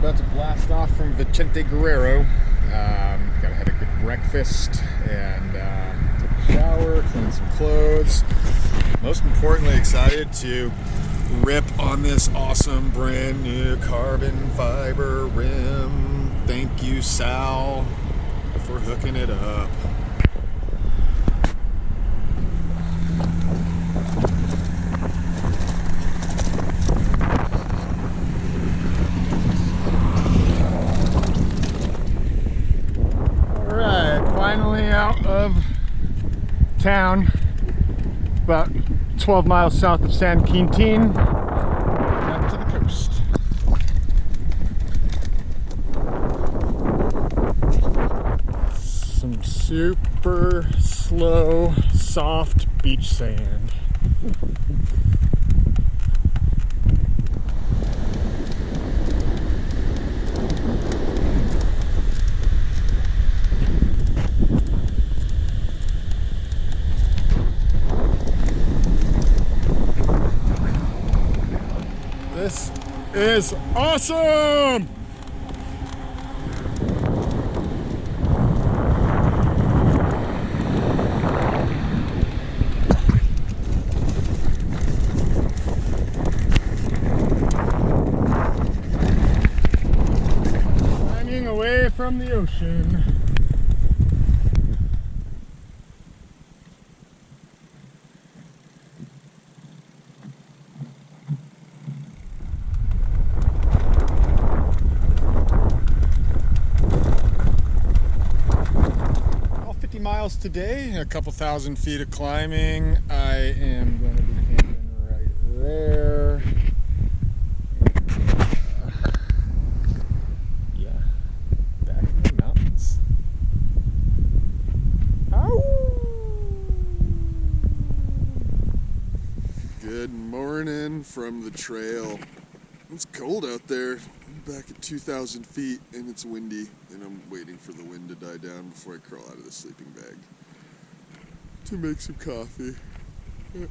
about to blast off from Vicente Guerrero. Gotta have a good breakfast and take a shower, clean some clothes. Most importantly, excited to rip on this awesome brand new carbon fiber rim. Thank you, Sal, for hooking it up. Finally out of town, about 12 miles south of San Quintin, up to the coast. Some super slow, soft beach sand. This is awesome! Climbing away from the ocean. Miles today, a couple thousand feet of climbing. I am going to be camping right there. Yeah, back in the mountains. Ow! Good morning from the trail. It's cold out there. I'm back at 2,000 feet and it's windy, and I'm waiting for the wind to die down before I crawl out of the sleeping bag to make some coffee. I'm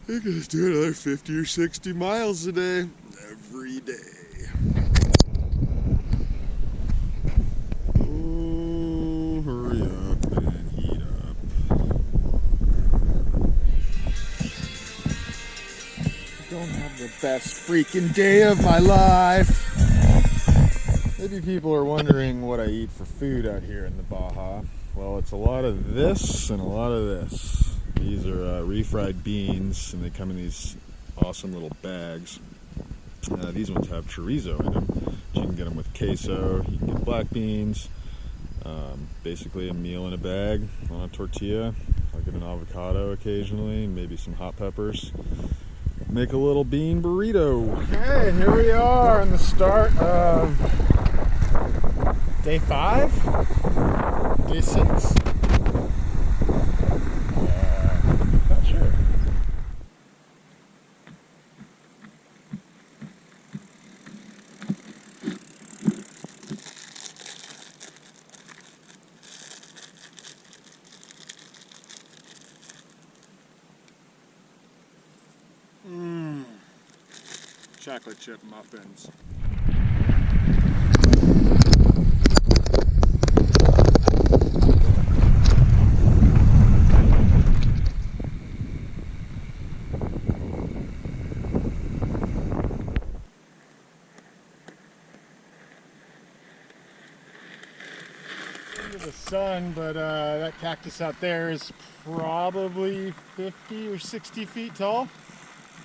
gonna do another 50 or 60 miles a day, every day. Oh, hurry up and heat up. Don't have the best freaking day of my life. Maybe people are wondering what I eat for food out here in the Baja. Well, it's a lot of this and a lot of this. These are refried beans, and they come in these awesome little bags. These ones have chorizo in them. You can get them with queso, you can get black beans. Basically a meal in a bag on a tortilla. I'll get an avocado occasionally, and maybe some hot peppers. Make a little bean burrito. Okay, here we are on the start of day 5? Day 6? Not sure. Chocolate chip muffins. Into the sun, but that cactus out there is probably 50 or 60 feet tall.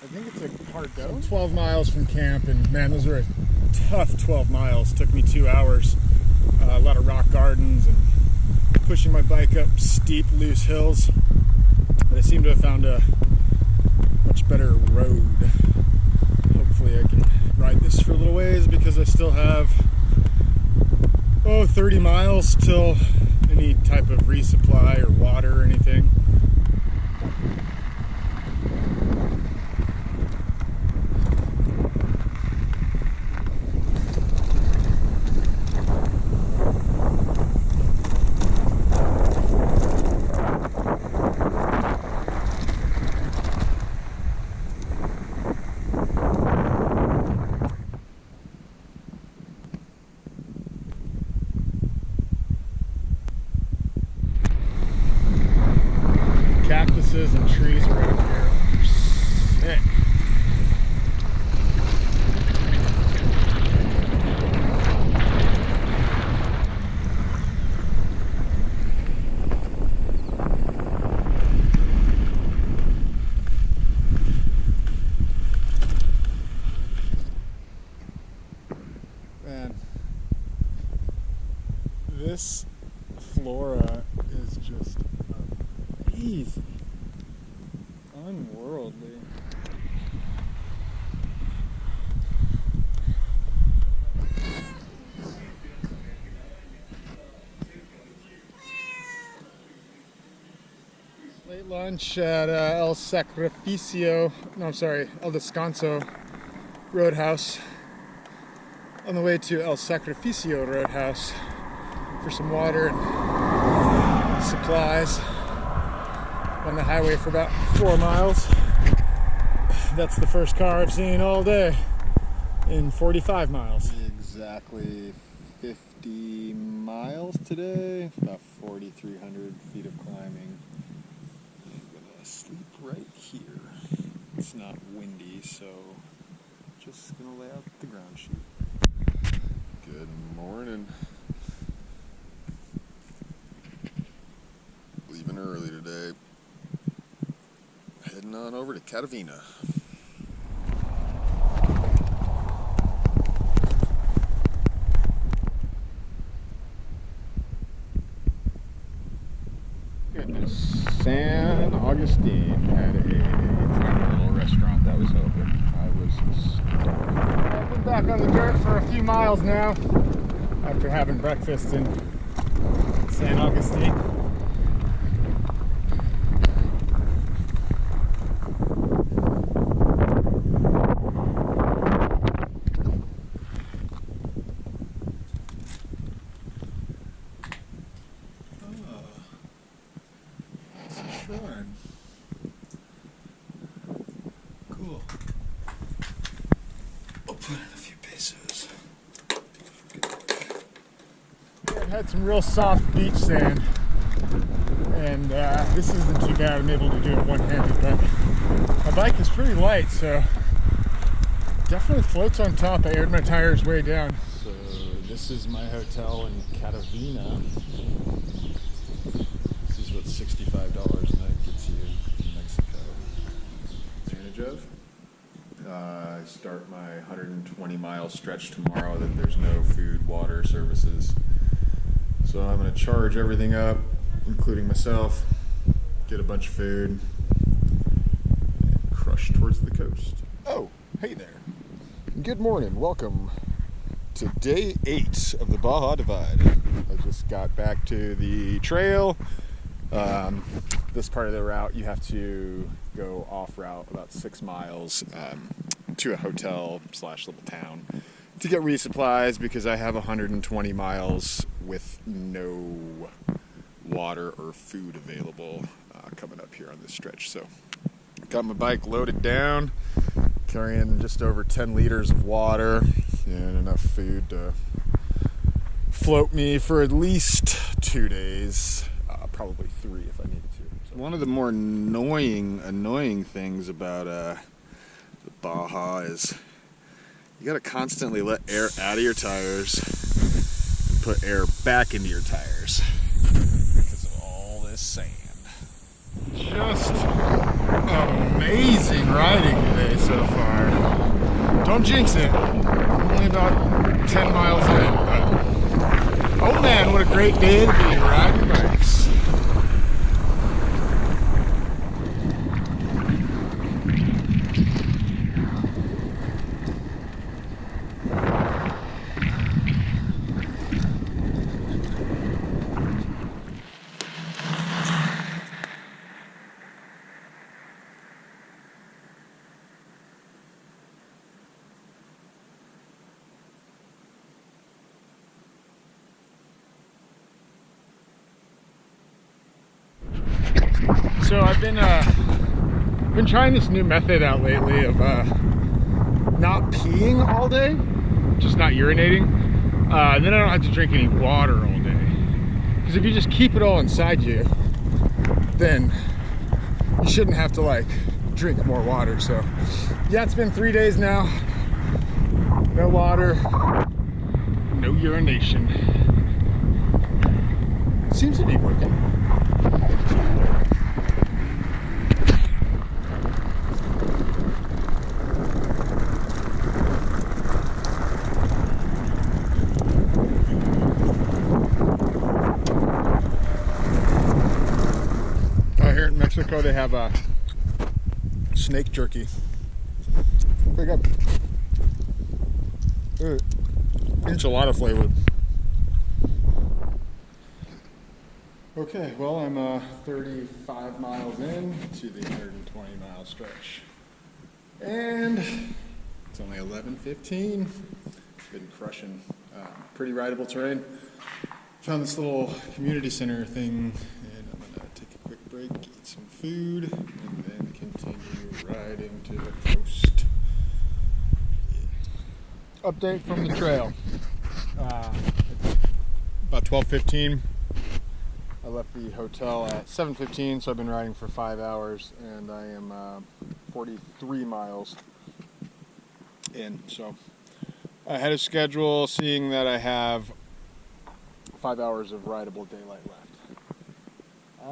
I think it's a Cardo. 12 miles from camp, and man, those were a tough 12 miles. Took me 2 hours. A lot of rock gardens and pushing my bike up steep, loose hills. But I seem to have found a much better road. Hopefully I can ride this for a little ways, because I still have 30 miles till any type of resupply or water or anything. Man, this flora is just amazing, unworldly. Late lunch at El Descanso Roadhouse. On the way to El Sacrificio Roadhouse for some water and supplies. On the highway for about 4 miles. That's the first car I've seen all day in 45 miles. Exactly 50 miles today, about 4,300 feet of climbing. I'm gonna sleep right here. It's not windy, so just gonna lay out the ground sheet. Good morning. Leaving early today. Heading on over to Catavina. Goodness. San Augustine had a tiny little restaurant that was open. I've been back on the dirt for a few miles now after having breakfast in San Augustine. Cool. I'll put in a few pesos. Yeah, I've had some real soft beach sand, and this isn't too bad. I'm able to do it one-handed, but my bike is pretty light, so definitely floats on top. I aired my tires way down. So this is my hotel in Catavina. This is what $65 a night gets you in Mexico. Advantage of. I start my 120-mile stretch tomorrow that there's no food, water, services. So I'm going to charge everything up, including myself, get a bunch of food, and crush towards the coast. Oh, hey there. Good morning. Welcome to day 8 of the Baja Divide. I just got back to the trail. This part of the route, you have to go off route about 6 miles to a hotel / little town to get resupplies because I have 120 miles with no water or food available coming up here on this stretch. So got my bike loaded down, carrying just over 10 liters of water and enough food to float me for at least 2 days, probably 3 if I needed to. So one of the more annoying things about the Baja is you gotta constantly let air out of your tires and put air back into your tires because of all this sand. Just amazing riding today so far. Don't jinx it. I'm only about 10 miles in, but oh man, what a great day to be riding bikes. So I've been trying this new method out lately of not peeing all day, just not urinating. Then I don't have to drink any water all day. Because if you just keep it all inside you, then you shouldn't have to like drink more water. So yeah, it's been 3 days now. No water, no urination. Seems to be working. Mexico they have a snake jerky. Pretty good. Enchilada flavored. Okay, well, I'm 35 miles in to the 120 mile stretch. And it's only 11:15. Been crushing pretty rideable terrain. Found this little community center thing, and I'm gonna take a quick break, eat some food, and then continue riding to the coast. Yeah. Update from the trail. About 12:15. I left the hotel at 7:15, so I've been riding for 5 hours, and I am 43 miles in. So ahead of schedule, seeing that I have 5 hours of rideable daylight left.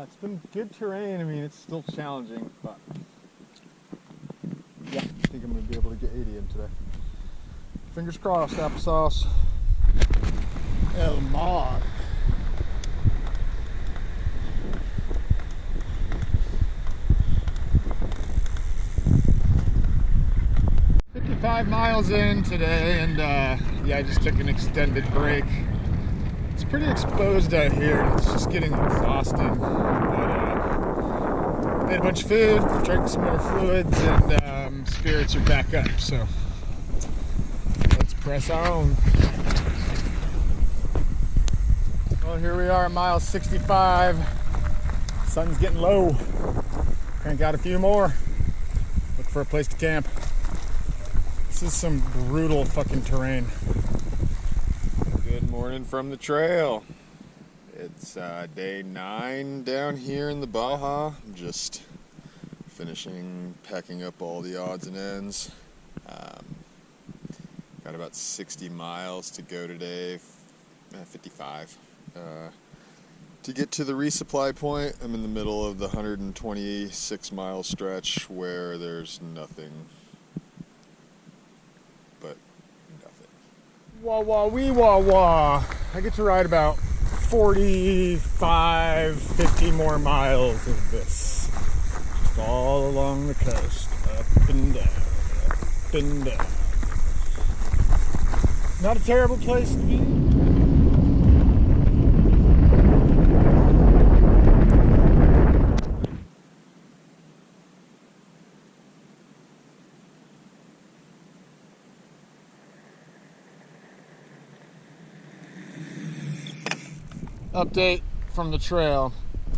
It's been good terrain. I mean, it's still challenging, but yeah, I think I'm going to be able to get 80 in today. Fingers crossed, applesauce. El Mar. Five miles in today, and yeah, I just took an extended break. It's pretty exposed out here, and it's just getting exhausting. But made a bunch of food, drank some more fluids, and spirits are back up. So let's press on. Well, here we are at mile 65. Sun's getting low. Crank out a few more. Look for a place to camp. This is some brutal fucking terrain. Good morning from the trail. It's day 9 down here in the Baja. I'm just finishing packing up all the odds and ends. Got about 60 miles to go today, 55. To get to the resupply point, I'm in the middle of the 126 mile stretch where there's nothing. Wah wah wee wah wah. I get to ride about 45, 50 more miles of this. Just all along the coast. Up and down, up and down. Not a terrible place to be. Update from the trail.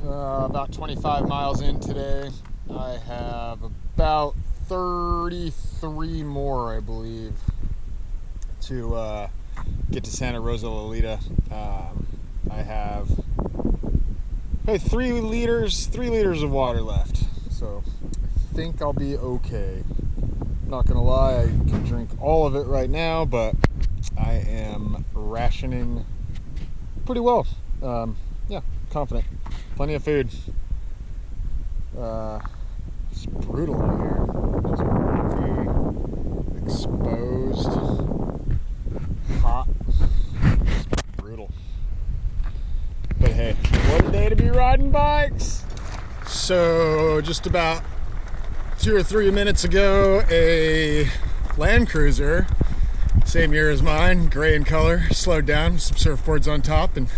About 25 miles in today. I have about 33 more, I believe, to get to Santa Rosa La Lita. I have 3 liters of water left, so I think I'll be okay. Not gonna lie, I can drink all of it right now, but I am rationing pretty well. Yeah, confident. Plenty of food. It's brutal out here. It's really exposed, hot. It's brutal. But hey, what a day to be riding bikes! So, just about 2 or 3 minutes ago, a Land Cruiser, same year as mine, gray in color, slowed down with some surfboards on top, and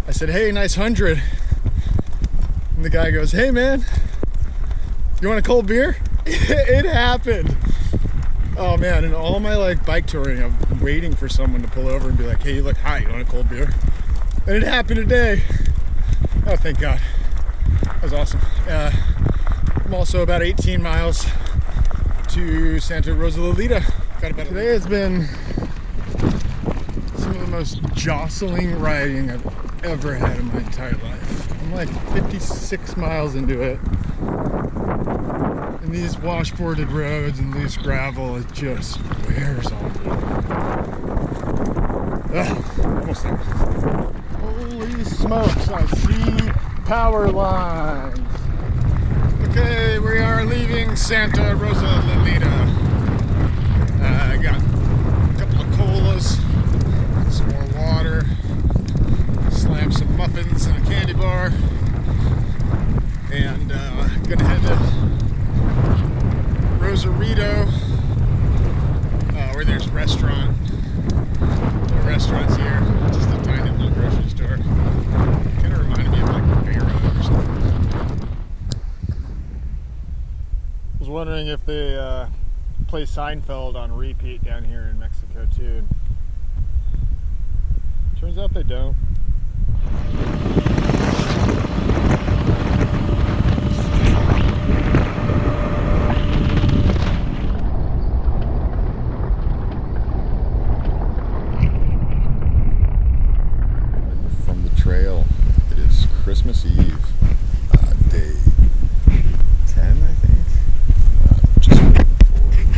I said, "Hey, nice 100." And the guy goes, "Hey man, you want a cold beer?" It happened. Oh man, in all my bike touring, I'm waiting for someone to pull over and be like, "Hey, you look hot, you want a cold beer?" And it happened today. Oh, thank God. That was awesome. I'm also about 18 miles to Santa Rosa La Lita. Today has been some of the most jostling riding I've ever had in my entire life. I'm like 56 miles into it. And these washboarded roads and loose gravel, it just wears on me. Almost there. Holy smokes, I see power lines. Okay, we are leaving Santa Rosa La Lita. I got a couple of colas, some more water, slammed some muffins and a candy bar, and No restaurants here, just a tiny little grocery store. Kind of reminded me of like Baja or something. I was wondering if they play Seinfeld on repeat down here in Mexico too. Turns out they don't. From the trail, it is Christmas Eve, day 10, I think. Just waiting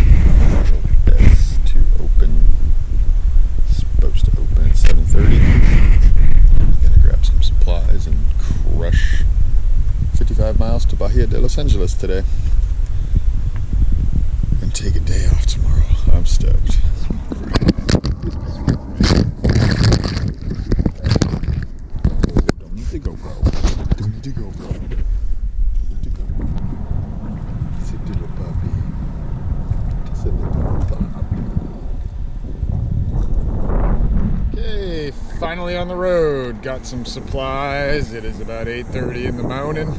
for beds to open. Supposed to open at 7:30. Gonna grab some supplies and crush 55 miles to Baja de Los Angeles today. And take a day off tomorrow. I'm stoked. Don't need to go, bro. Don't need to go, bro. Don't need to go. Sit little puppy. Sit little puppy. Okay, finally on the road. Got some supplies. It is about 8:30 in the morning.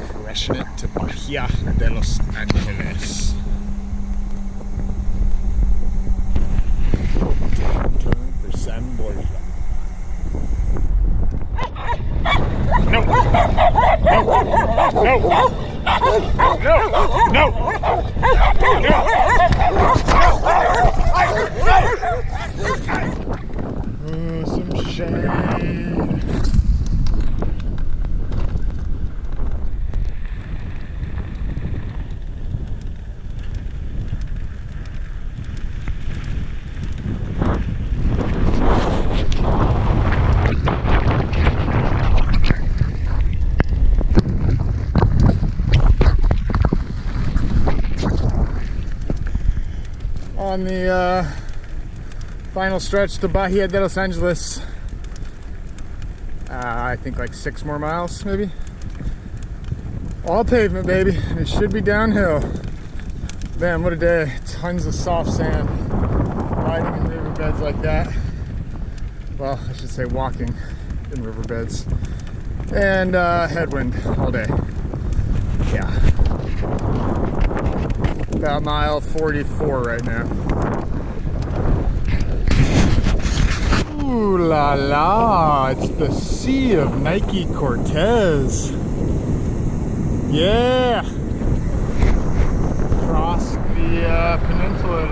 Crushing it to Baja de Los Angeles. Turn for San Borja. No! No! No! Oh, some shade. On the final stretch to Baja de Los Angeles. I think like 6 more miles, maybe. All pavement, baby. It should be downhill. Man, what a day. Tons of soft sand. Riding in riverbeds like that. Well, I should say walking in riverbeds. And headwind all day. Yeah. About mile 44 right now. Ooh la la, it's the Sea of Nike Cortez. Yeah! Across the peninsula